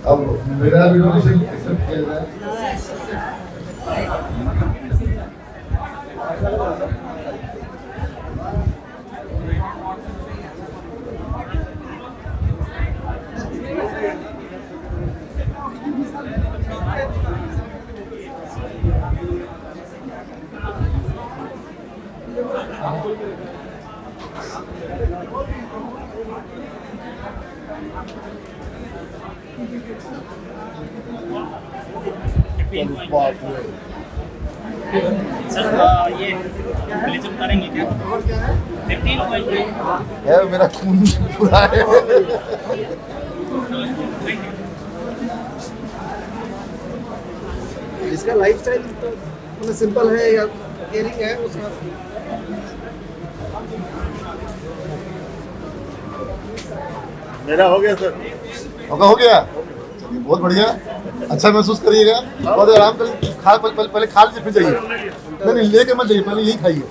अब मेरा भी डोनेशन एक्सेप्ट किया जाए। सर ये रिलीजन करेंगे क्या? 15 है मेरा खून पूरा है। इसका लाइफस्टाइल तो सिंपल है या केयरिंग है उसका। मेरा हो गया सर। आपका हो गया? चलिए बहुत बढ़िया, अच्छा महसूस करिएगा और आराम कर खा पहले खा लीजिए फिर जाइए। नहीं लेके मत जाइए, पहले यही खाइए,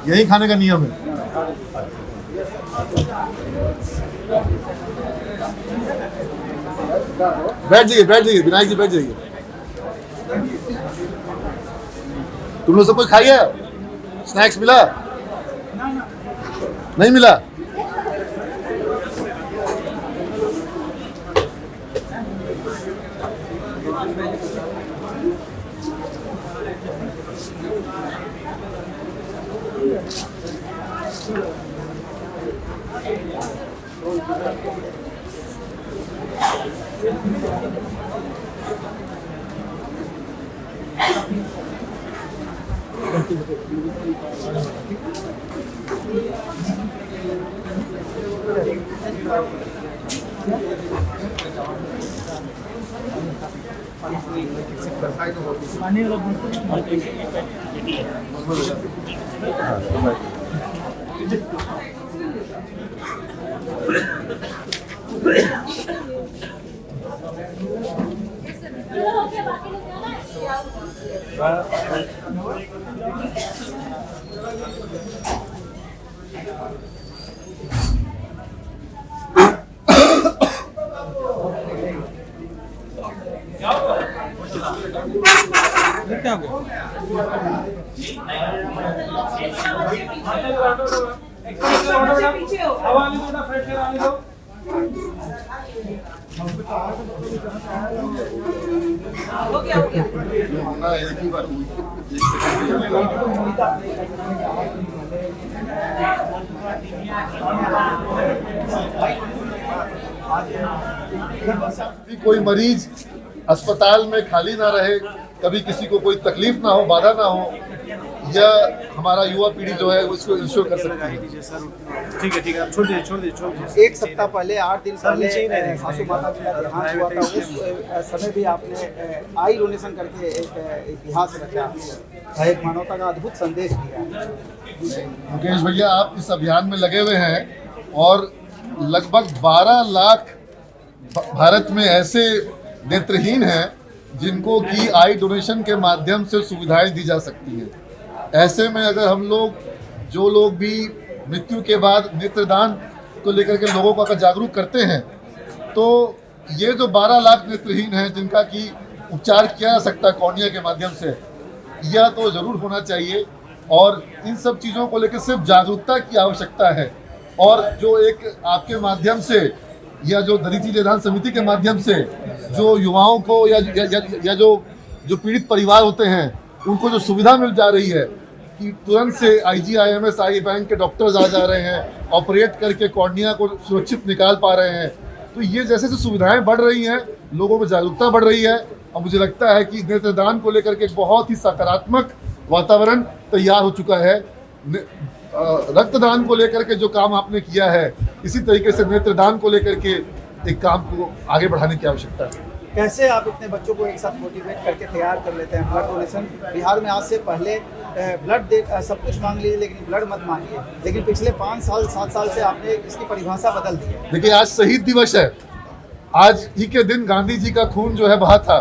यही खाने का नियम है। बैठ जाइए विनायक जी, बैठ जाइए। तुम लोग सब कुछ खाइए? स्नैक्स मिला? नहीं मिला? क्या हो कोई मरीज अस्पताल में खाली ना रहे, कभी किसी को कोई तकलीफ ना हो, बाधा ना हो, यह हमारा युवा पीढ़ी जो है उसको इंश्योर कर सकती है। ठीक है, छोड़ दीजिए। एक सप्ताह पहले 8 दिन पहले सासू माता जी का देहांत हुआ था। उस समय भी आपने आई डोनेशन करके एक इतिहास रचा, एक मानवता का अद्भुत संदेश दिया। मुकेश भैया, आप इस अभियान में लगे हुए हैं और लगभग 12 लाख भारत में ऐसे नेत्रहीन हैं जिनको कि आई डोनेशन के माध्यम से सुविधाएं दी जा सकती हैं। ऐसे में अगर हम लोग, जो लोग भी मृत्यु के बाद नेत्रदान को लेकर के लोगों को अगर जागरूक करते हैं, तो ये जो 12 लाख नेत्रहीन हैं जिनका कि उपचार किया जा सकता है कॉर्निया के माध्यम से, यह तो ज़रूर होना चाहिए। और इन सब चीज़ों को लेकर सिर्फ जागरूकता की आवश्यकता है। और जो एक आपके माध्यम से या जो दलित निदान समिति के माध्यम से जो युवाओं को या जो पीड़ित परिवार होते हैं उनको जो सुविधा मिल जा रही है कि तुरंत से IGIMS आई बैंक के डॉक्टर्स आ जा रहे हैं, ऑपरेट करके कॉर्निया को सुरक्षित निकाल पा रहे हैं, तो ये जैसे जैसे सुविधाएं बढ़ रही हैं, लोगों में जागरूकता बढ़ रही है। और मुझे लगता है कि नेत्रदान को लेकर के बहुत ही सकारात्मक वातावरण तैयार हो चुका है। रक्तदान को लेकर के जो काम आपने किया है, इसी तरीके से नेत्रदान को लेकर के एक काम को आगे बढ़ाने की आवश्यकता है। कैसे आप इतने बच्चों को एक साथ मोटिवेट करके तैयार कर लेते हैं? ब्लड डोनेशन बिहार में आज से पहले ब्लड दे सब कुछ मांग लीजिए लेकिन ब्लड मत मांगिए, लेकिन पिछले 5 साल 7 साल से आपने इसकी परिभाषा बदल दी है। देखिए, आज शहीद दिवस है। आज ही के दिन गांधी जी का खून जो है बहा था,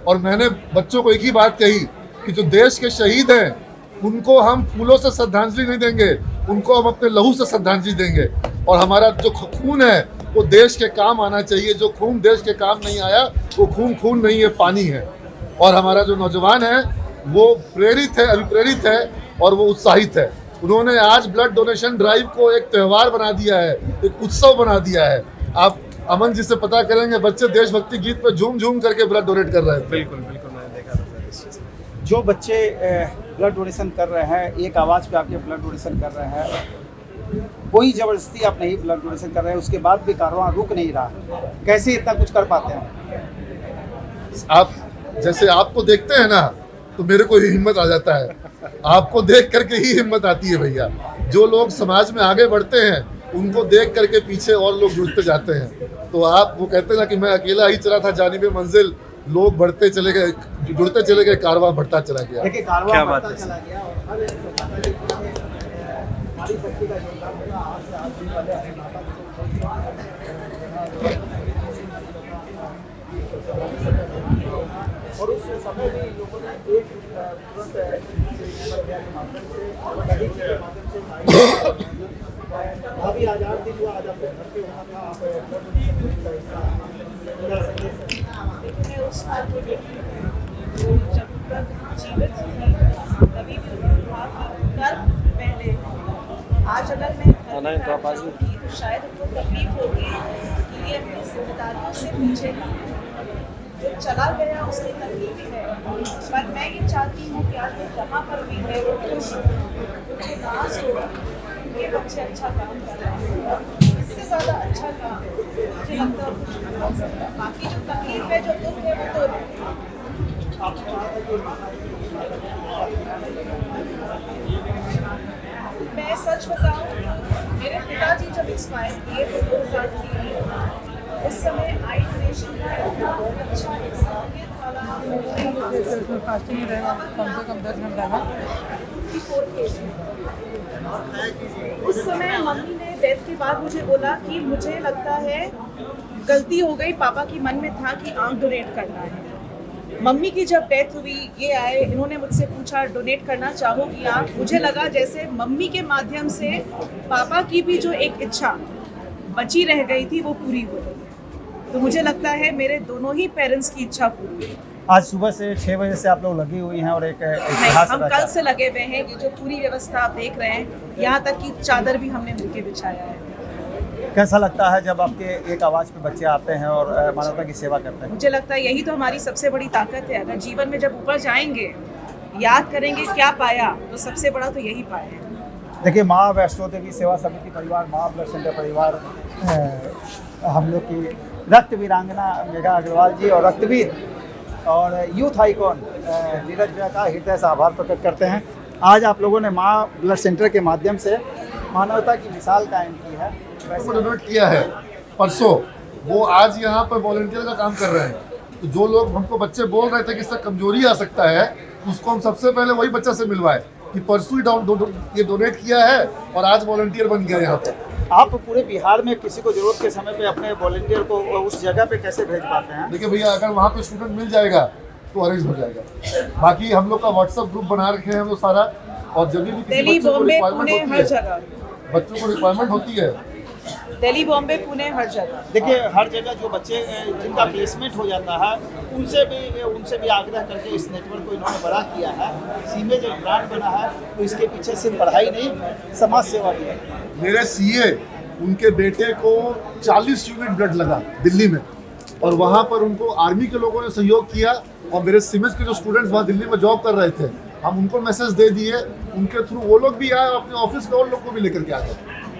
और मैंने बच्चों को एक ही बात कही कि जो देश के शहीद हैं उनको हम फूलों से श्रद्धांजलि नहीं देंगे, उनको हम अपने लहू से श्रद्धांजलि देंगे। और हमारा जो खून है वो देश के काम आना चाहिए। जो खून देश के काम नहीं आया वो खून नहीं है, पानी है। और हमारा जो नौजवान है वो प्रेरित है, अभिप्रेरित है और वो उत्साहित है। उन्होंने आज ब्लड डोनेशन ड्राइव को एक त्यौहार बना दिया है, एक उत्सव बना दिया है। आप अमन जी से पता करेंगे, बच्चे देशभक्ति गीत पे झूम झूम करके ब्लड डोनेट कर रहे थे। बिल्कुल बिल्कुल, मैंने देखा था सर इस चीज़ को। जो बच्चे ब्लड डोनेशन कर रहे हैं, एक आवाज़ पे आके ब्लड डोनेशन कर रहे हैं, कोई ज़बरदस्ती आप नहीं ब्लड डोनेशन कर रहे हैं, उसके बाद भी कारवां रुक नहीं रहा, कैसे इतना कुछ कर पाते हैं? आप जैसे आपको देखते हैं ना तो मेरे को ही हिम्मत आ जाता है। आपको देख करके ही हिम्मत आती है भैया। जो लोग समाज में आगे बढ़ते हैं उनको देख करके पीछे और लोग जुड़ते जाते हैं। तो आप वो कहते हैं ना कि मैं अकेला ही चला था जानिबे मंजिल, लोग बढ़ते चले गए, जुड़ते चले गए, कारवां बढ़ता चला गया। देखिए क्या कारवां बात बढ़ता है। चला गया और हर एक नारी शक्ति का योगदान होगा। आज से 8 दिन पहले अपने माता और उस समय भी लोगों ने एक तुरंत के माध्यम से अभी आज़ाद दिन हुआ, आज आपके घर पे होना था, आप मैं उस बात को देखी जब तक जीवित थी तभी भी उन्होंने कहा कि कर पहले। आज अगर मैं होती तो शायद उनको तकलीफ होगी कि ये अपनी जिम्मेदारियों से पीछे है। जो चला गया उसकी तकलीफ है, पर मैं ये चाहती हूँ कि आज वो जहाँ पर भी है वो खुश हो, उनको नाज हो, ये बच्चे अच्छा काम कर रहे हैं। इससे ज़्यादा अच्छा काम मुझे लगता है कुछ नहीं हो सकता। बाकी जो तकलीफ है, जो दुख है, वो तो मैं सच बताऊं, मेरे पिताजी जब एक्सपायर किए तो 2003 में, उस समय आई डोनेशन का इतना अच्छा इंसानियत वाला फास्टिंग रहेगा, कम से कम 10 मिनट रहेगा। उस समय मम्मी ने डेथ के बाद मुझे बोला कि मुझे लगता है गलती हो गई, पापा की मन में था कि आंख डोनेट करना है। मम्मी की जब डेथ हुई, ये आए, इन्होंने मुझसे पूछा डोनेट करना चाहोगी आप? मुझे लगा जैसे मम्मी के माध्यम से पापा की भी जो एक इच्छा बची रह गई थी वो पूरी हो गई। तो मुझे लगता है मेरे दोनों ही पेरेंट्स की इच्छा पूरी हुई। आज सुबह से 6 बजे से आप लोग लगी हुई हैं और एक नहीं, इतिहास हम रचा कल से लगे हुए हैं। ये जो पूरी व्यवस्था आप देख रहे हैं, यहाँ तक कि चादर भी हमने मिलके बिछाया है। कैसा लगता है जब आपके एक आवाज़ पे बच्चे आते हैं और मानवता की सेवा करते हैं? मुझे लगता है यही तो हमारी सबसे बड़ी ताकत है। अगर जीवन में जब ऊपर जाएंगे, याद करेंगे क्या पाया, तो सबसे बड़ा तो यही पाया है। देखिए, माँ वैष्णो देवी सेवा समिति परिवार, माँ ब्लड सेंटर परिवार, हम लोग की रक्त वीरांगना मेघा अग्रवाल जी और रक्तवीर और यूथ आइकॉन नीरज भैया का हृदय से आभार प्रकट करते हैं। आज आप लोगों ने माँ ब्लड सेंटर के माध्यम से मानवता की मिसाल कायम की है। डोनेट किया है परसों, वो आज यहाँ पर वॉलंटियर का काम कर रहे हैं। तो जो लोग हमको बच्चे बोल रहे थे कि इससे कमजोरी आ सकता है, उसको हम सबसे पहले वही बच्चा से मिलवाए कि परसों ही ये डोनेट किया है और आज वॉलंटियर बन गया यहाँ पर। आप पूरे बिहार में किसी को जरूरत के समय पे अपने वॉलंटियर को उस जगह पे कैसे भेज पाते हैं? देखिए भैया, अगर वहाँ पे स्टूडेंट मिल जाएगा तो अरेंज हो जाएगा। बाकी हम लोग का व्हाट्सएप ग्रुप बना रखे हैं हम लोग सारा, और जब भी किसी दिल्ली, बच्चे को बॉम्बे, रिक्वायरमेंट पुणे, होती हर है, जगह। बच्चों को रिक्वायरमेंट होती है, दिल्ली, बॉम्बे, पुणे, हर जगह। देखिए, हर जगह जो बच्चे जिनका प्लेसमेंट हो जाता है उनसे भी आग्रह करके इस नेटवर्क को इन्होंने बड़ा किया है। सीमेज एक ब्रांड बना है, तो इसके पीछे सिर्फ पढ़ाई नहीं, समाज सेवा भी है। मेरे सीए उनके बेटे को 40 यूनिट ब्लड लगा दिल्ली में, और वहाँ पर उनको आर्मी के लोगों ने सहयोग किया, और मेरे सिमेज के जो स्टूडेंट्स वहाँ दिल्ली में जॉब कर रहे थे, हम उनको मैसेज दे दिए, उनके थ्रू वो लोग भी आए और अपने ऑफिस के और लोग को भी लेकर के आ गए।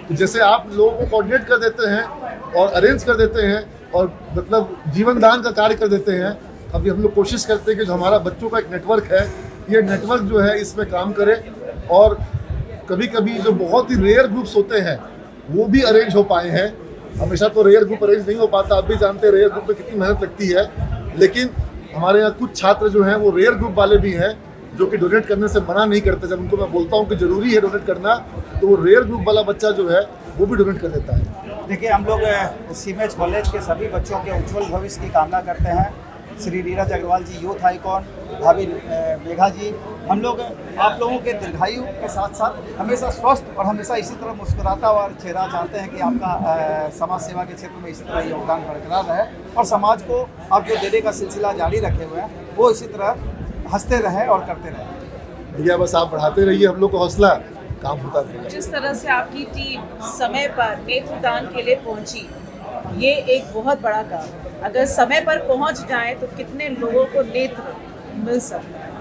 तो जैसे आप लोगों को कोऑर्डिनेट कर देते हैं और अरेंज कर देते हैं और मतलब जीवन दान का कार्य कर देते हैं, अभी हम लोग कोशिश करते हैं कि जो हमारा बच्चों का एक नेटवर्क है, ये नेटवर्क जो है इसमें काम करे, और कभी कभी जो बहुत ही रेयर ग्रुप्स होते हैं वो भी अरेंज हो पाए हैं। हमेशा तो रेयर ग्रुप अरेंज नहीं हो पाता, आप भी जानते हैं रेयर ग्रुप में कितनी मेहनत लगती है, लेकिन हमारे यहाँ कुछ छात्र जो हैं वो रेयर ग्रुप वाले भी हैं जो कि डोनेट करने से मना नहीं करते। जब उनको मैं बोलता हूँ कि ज़रूरी है डोनेट करना, तो वो रेयर ग्रुप वाला बच्चा जो है वो भी डोनेट कर देता है। देखिए, हम लोग सीमेज कॉलेज के सभी बच्चों के उज्जवल भविष्य की कामना करते हैं। श्री नीरज अग्रवाल जी यूथ आइकॉन, भाभी मेघा जी, हम लोग आप लोगों के दीर्घायु के साथ साथ हमेशा स्वस्थ और हमेशा इसी तरह मुस्कुराता हुआ चेहरा चाहते हैं कि आपका समाज सेवा के क्षेत्र में इसी तरह योगदान बरकरार रहे और समाज को आप जो देने का सिलसिला जारी रखे हुए हैं वो इसी तरह हंसते रहे और करते रहे। भैया बस आप बढ़ाते रहिए हम लोग को हौसला, काम होता रहेगा। जिस तरह से आपकी टीम समय पर नेत्रदान के लिए पहुंची, ये एक बहुत बड़ा काम है। अगर समय पर पहुंच जाए तो कितने लोगों को नेत्र मिल सकता है।